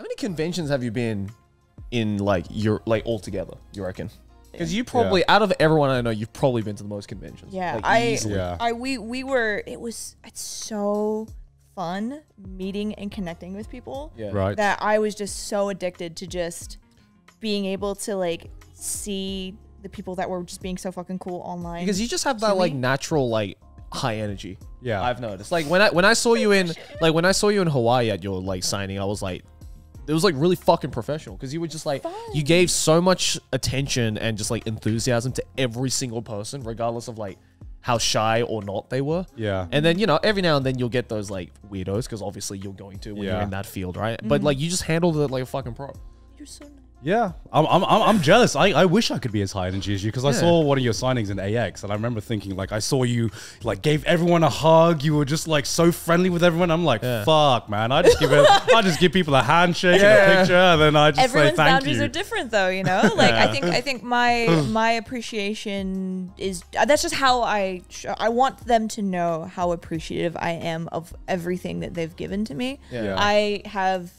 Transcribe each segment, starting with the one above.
How many conventions have you been in, like, all together, you reckon? Because you probably, out of everyone I know, you've probably been to the most conventions. Yeah, like, we were. It's so fun meeting and connecting with people. Yeah. Right. That I was just so addicted to just being able to like see the people that were just being so fucking cool online. Because you just have that like natural like high energy. Yeah. I've noticed. Like when I saw you in Hawaii at your like signing, I was like, it was like really fucking professional because you were just like you gave so much attention and just like enthusiasm to every single person, regardless of like how shy or not they were. Yeah. And then, you know, every now and then you'll get those like weirdos because obviously you're going to when you're in that field, right? But like you just handled it like a fucking pro. You're so nice. Yeah, I'm jealous. I wish I could be as high energy as you because I saw one of your signings in AX and I remember thinking like I saw you like gave everyone a hug. You were just like so friendly with everyone. I'm like, fuck, man. I just give people a handshake and a picture, and then I just Everyone's say thank boundaries you. are different, though. You know, like I think my appreciation is that's just how I want them to know how appreciative I am of everything that they've given to me. Yeah. I have.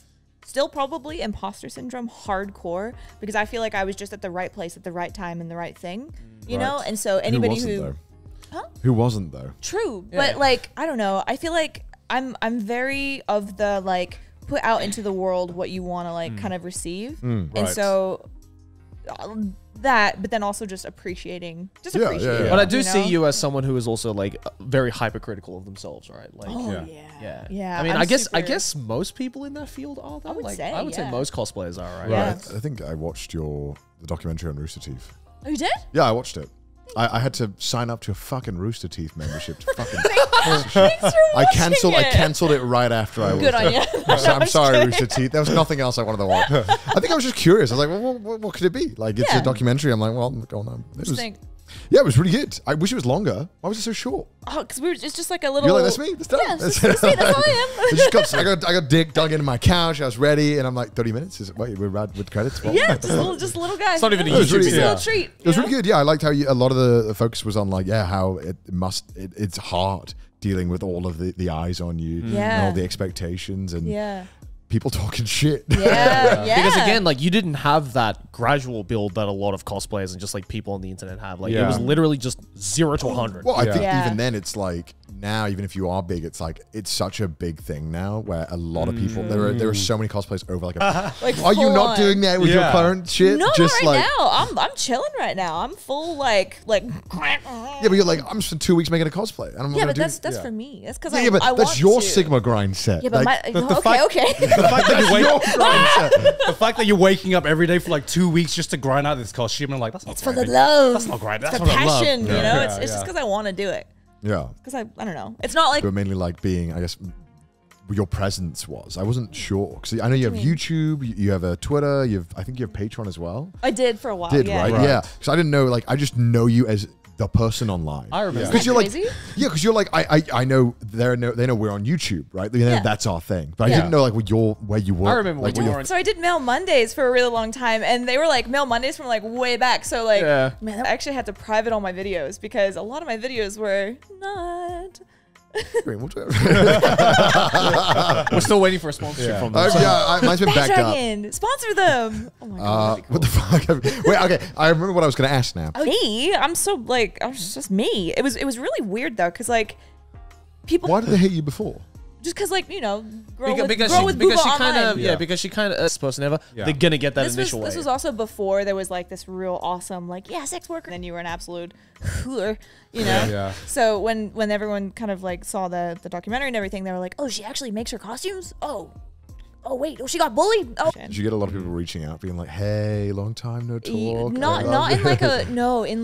Still probably imposter syndrome hardcore because I feel like I was just at the right place at the right time and the right thing, you know? And so anybody who wasn't though? True. But like, I don't know. I feel like I'm very of the like put out into the world what you want to like kind of receive. And so that, but then also just appreciating. Yeah. But I do see you as someone who is also like very hypercritical of themselves, right? Like, yeah. I mean, I guess most people in that field are though. I would say most cosplayers are, right? Yeah. I think I watched the documentary on Rooster Teeth. Oh, you did? Yeah, I watched it. I had to sign up to a fucking Rooster Teeth membership to fucking. I cancelled it right after I watched Good on you. I'm sorry, Rooster Teeth. There was nothing else I wanted to watch. I think I was just curious. I was like, well, what could it be? Like, it's a documentary. I'm like, well, I'm going on. Yeah, it was really good. I wish it was longer. Why was it so short? Oh, because it's just like a little. You're like, that's me. That's done. Yeah, that's me. That's all I am. I got dick dug into my couch. I was ready, and I'm like, 30 minutes. Wait, we're with credits. What? Yeah, just a little guy. It's not even a YouTube Just a video. little treat. It was really good. Yeah, I liked how a lot of the focus was on like, how it's hard dealing with all of the eyes on you and all the expectations and people talking shit. Yeah. Because again, like you didn't have that gradual build that a lot of cosplayers and just like people on the internet have. Like it was literally just 0 to 100. Well, I think even then it's like now, even if you are big, it's like it's such a big thing now where a lot of people there are so many cosplayers over like, are you not doing that with your current shit? No, just not right like, now. I'm chilling right now. I'm full like. Yeah, but you're like, I'm just spent 2 weeks making a cosplay. And I'm but that's for me. That's because I but I that's want your to. Sigma grind set. Yeah, but like, okay. The fact that the fact that you're waking up every day for like 2 weeks just to grind out this costume, and like that's not It's for the love. That's not grinding. That's the for the passion. love. You know, Yeah, it's just because I want to do it. Yeah. Because I don't know. It's not like. But mainly like being, I guess, your presence was. I wasn't sure because I know you have YouTube, you have a Twitter, I think you have Patreon as well. I did for a while. Right? Right. Yeah. Because I didn't know, like, I just know you as the person online. I remember. Because you're crazy? like, because you're like, I know they know we're on YouTube, right? They know that's our thing. But I didn't know like where you were. I remember like, when you were on. So I did Mail Mondays for a really long time, and they were like Mail Mondays from like way back. So like, man, I actually had to private all my videos because a lot of my videos were not. We're still waiting for a sponsorship from them. Mine's been backed up. Sponsor them. Oh my god. What the fuck? Wait, okay. I remember what I was going to ask now. Me? I'm so like, I was just me. It was really weird though, because like people. Why did they hate you before? Just because, like, you know, because she kind of supposed never. They're gonna get that initial. This was also before there was like this real awesome like sex worker. And then you were an absolute hooer, you know. Yeah. So when everyone kind of like saw the documentary and everything, they were like, oh, she actually makes her costumes. Oh wait, she got bullied. Oh. Did you get a lot of people reaching out, being like, "Hey, long time no talk"? Not in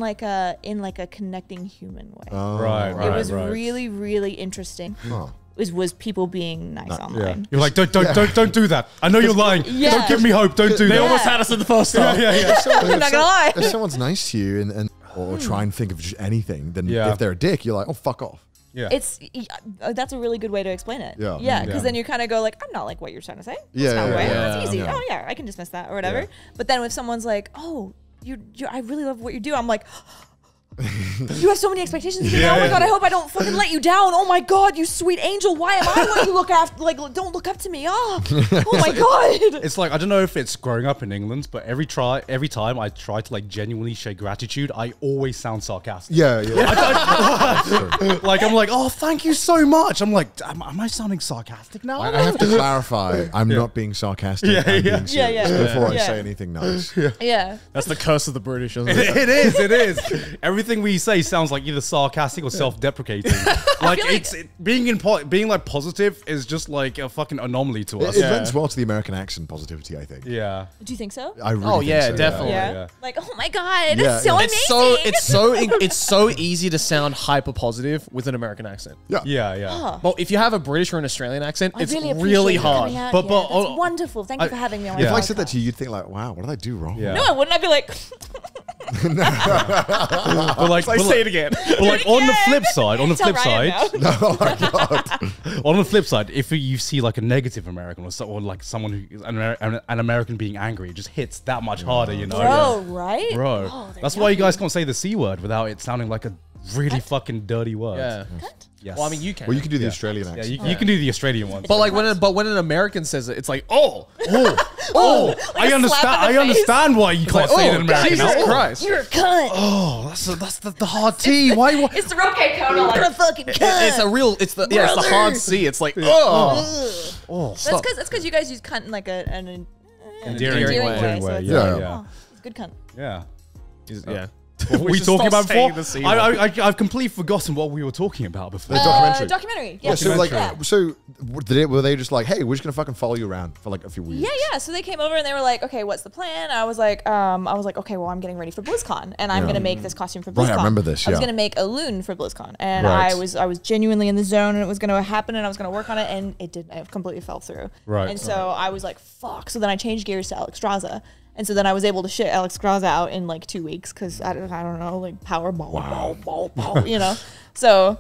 like in like a connecting human way. Right. It was really really interesting. Huh. Was people being nice online. You're like, don't do that. I know you're lying. Yeah. Don't give me hope. Don't do that. They almost had us in the first time. I'm not gonna lie. If someone's nice to you or try and think of just anything, then if they're a dick, you're like, "Oh, fuck off." Yeah. That's a really good way to explain it. Yeah. Because then you kind of go like, I'm not like what you're trying to say. Yeah, That's not right. yeah, That's easy. yeah. Oh yeah, I can dismiss that or whatever. But then if someone's like, oh, I really love what you do, I'm like, You have so many expectations of me. Oh my god, I hope I don't fucking let you down. Oh my god, you sweet angel. Why am I what you look after? Like, don't look up to me. Oh my god. It's like, I don't know if it's growing up in England, but every time I try to like genuinely show gratitude, I always sound sarcastic. Yeah. Like, I'm like, oh, thank you so much. I'm like, am I sounding sarcastic now? I have to clarify. I'm not being sarcastic. I'm being serious before I say anything nice. Yeah. That's the curse of the British, isn't it? It is. Everything we say sounds like either sarcastic or self-deprecating. Like, being like positive is just like a fucking anomaly to us. It lends well to the American accent positivity, I think. Yeah. Do you think so? I really think so, definitely. Yeah. Like, oh my god, it's so amazing. It's so easy to sound hyper positive with an American accent. Yeah. Well, if you have a British or an Australian accent, it's appreciate really you hard. coming out But- here. but- That's wonderful. Thank you for having me on. If I said that to you, you'd think like, wow, what did I do wrong? Yeah. No, I wouldn't. I'd be like, But like, Say it again. But like on the flip side, Tell Ryan now. Oh my god. on the flip side, if you see like a negative American or like someone who an American being angry, it just hits that much harder, you know? Bro, right? Bro, Oh, they're that's why you yucky. guys can't say the C word without it sounding like a really fucking dirty word. Yeah. Yes. Well, I mean, you can. Well, you can do the Australian Yeah, accent. you can do the Australian one. But like when an American says it, it's like, I Like a understand. slap in I the understand why you can't say it in American. Jesus Oh, Christ. You're a cunt. oh, that's the hard T. Why? It's the okay, Conan. You're a fucking cunt. It's a real. It's the it's the hard C. It's like That's because you guys use cunt in like an endearing way. so way. it's Yeah, like, yeah. oh, it's a good cunt. Yeah. Yeah. What were we should talking stop about saying before? the C I've completely forgotten what we were talking about before. The documentary. Documentary. Yeah, so like, Yeah. were they just like, hey, we're just gonna fucking follow you around for like a few weeks? Yeah. So they came over and they were like, "Okay, what's the plan?" I was like, "Okay, well, I'm getting ready for BlizzCon, and I'm gonna make this costume for BlizzCon." Right, I remember this, I was yeah. gonna make a loon for BlizzCon, and Right. I was genuinely in the zone, and it was gonna happen, and I was gonna work on it, and it didn't. It completely fell through. Right. And so I was like, "Fuck!" So then I changed gears to Alex Straza. And so then I was able to shit Alex Straza out in like 2 weeks because I don't know, like Powerball, you know. So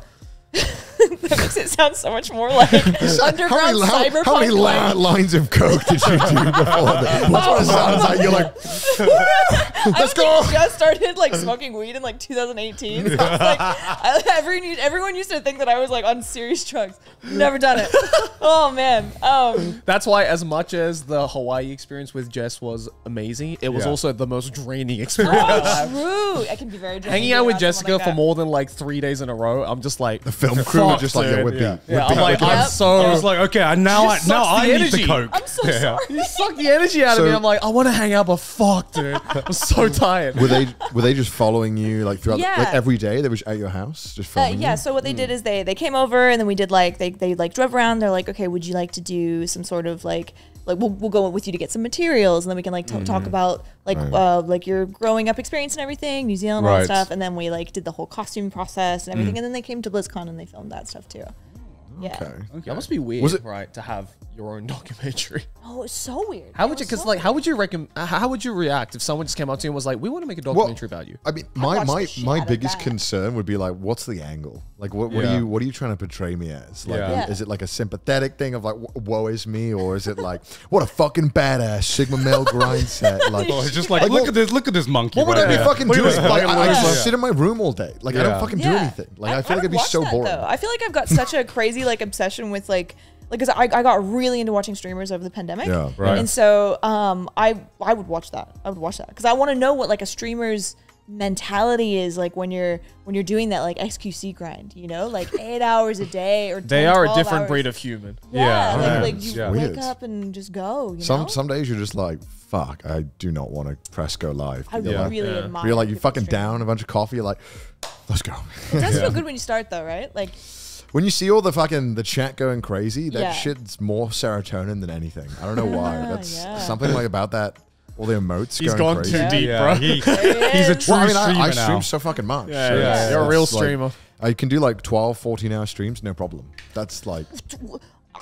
that makes it sound so much more like underground cyberpunk. How many lines of coke did you do before that? That's what it sounds like. You're like, let's go. I just started like smoking weed in like 2018. So I was like, everyone used to think that I was like on serious drugs. Never done it. Oh man. That's why, as much as the Hawaii experience with Jess was amazing, it was also the most draining experience. True. I can be very draining Hanging out with around Jessica someone for like more than like 3 days in a row, I'm just like The film crew were just like, yeah, dude. we're beat. Yeah. Yeah, I'm like, Yep. I'm so. I was like, okay, now I sucks now the I need energy. the coke. that. I'm so sorry. you suck the energy out of me. So- I'm like, I want to hang out, but fuck, dude. I'm so tired. Were they just following you like throughout Yeah. like every day? They were at your house just filming Yeah, you? so what they did is they came over and then we did like they like drove around. They're like, okay, would you like to do some sort of like we'll go with you to get some materials and then we can like talk about like your growing up experience and everything, New Zealand, all that Right. stuff. And then we like did the whole costume process and everything. And then they came to BlizzCon and they filmed that stuff too. Yeah. Okay. That must be weird, Was it- right? To have your own documentary. Oh, it's so weird. How would you? Because like, how would you react if someone just came up to you and was like, "We want to make a Well, documentary about you"? I mean, watched the shit my out of biggest that. concern would be like, what's the angle? Like, what Yeah. are you trying to portray me as? Like, Yeah. Yeah. is it like a sympathetic thing of like, woe is me, or is it like, what a fucking badass Sigma male grind set? Like, Oh, it's just like, Like, look what- at this monkey. what would right I be there. fucking Look at doing? this Like, fucking I loser. just sit in my room all day. Like, I Yeah. don't fucking do anything. Like, I feel like it'd be watch so that, boring. though. I feel like I've got such a crazy like obsession with like because I got really into watching streamers over the pandemic. Yeah. Right. And so I would watch that. I would watch that because I want to know what like a streamer's mentality is like when you're doing that like XQC grind, you know, like 8 hours a day or 10, They are a 12 different hours. breed of human. Yeah, Yeah, like right. you Yeah. wake Weird. up and just go. You know? Some days you're just like, fuck, I do not want to press go live. I You're like- really admire. you're like, you people fucking streaming. down a bunch of coffee. You're like, let's go. It does feel good when you start though, right? Like When you see all the chat going crazy, that Yeah. shit's more serotonin than anything. I don't know why. That's Yeah. something like about that. All the emotes. He's going gone crazy. too deep, Yeah, bro. he's a true Well, I mean, streamer I now. stream so fucking much. Yeah, so yeah, it's- you're a real it's like- streamer. I can do like 12, 14-hour streams, no problem. That's like,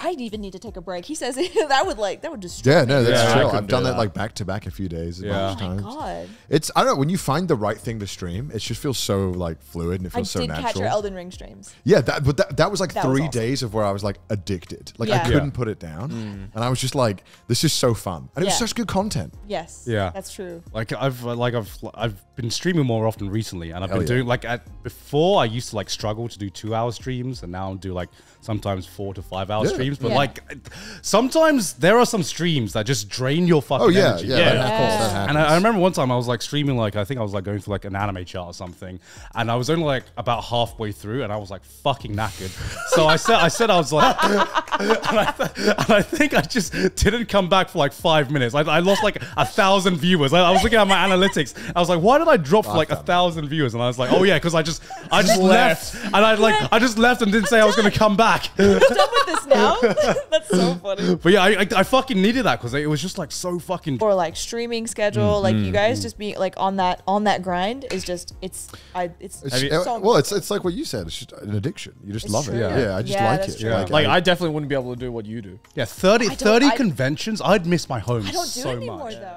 I'd even need to take a break. He says that would destroy. Yeah, no, that's Yeah, I chill. couldn't I've done do that that. like back to back a few days. A bunch of Oh my times. god. It's I don't know when you find the right thing to stream, it just feels so like fluid and it I feels so did natural. catch your Elden Ring streams. Yeah, that was like That was 3 awesome. days of where I was like addicted. Like Yeah. I couldn't put it down, and I was just like, "This is so fun," and it was Yeah. such good content. Yes. Yeah. That's true. Like I've been streaming more often recently, and I've Hell been yeah. doing like before I used to like struggle to do 2-hour streams, and now I do like sometimes 4 to 5 hour Yeah. streams. But Yeah. like sometimes there are some streams that just drain your fucking Oh yeah, energy. yeah, Yeah. of course that Yeah. happens. And I remember one time I was like streaming, like I think I was like going through like an anime chart or something, and I was only like about halfway through, and I was like fucking knackered. So I said I was like, and I think I just didn't come back for like 5 minutes. I lost like 1,000 viewers. I was looking at my analytics. I was like, why did I drop for like 1,000 viewers? And I was like, oh yeah, because I just left, and I just left and didn't say I was gonna come back. You're done with this now? That's so funny. But yeah, I fucking needed that because it was just like so fucking. Or like streaming schedule, like you guys just being like on that grind is just it's It's, you- so well, it's like what you said. It's just an addiction. You just It's love true. it. Yeah. Yeah, I just Yeah, like that's it. true. Like I definitely wouldn't be able to do what you do. Yeah, 30 I don't- I- conventions. I'd miss my home I don't do so it anymore much. though.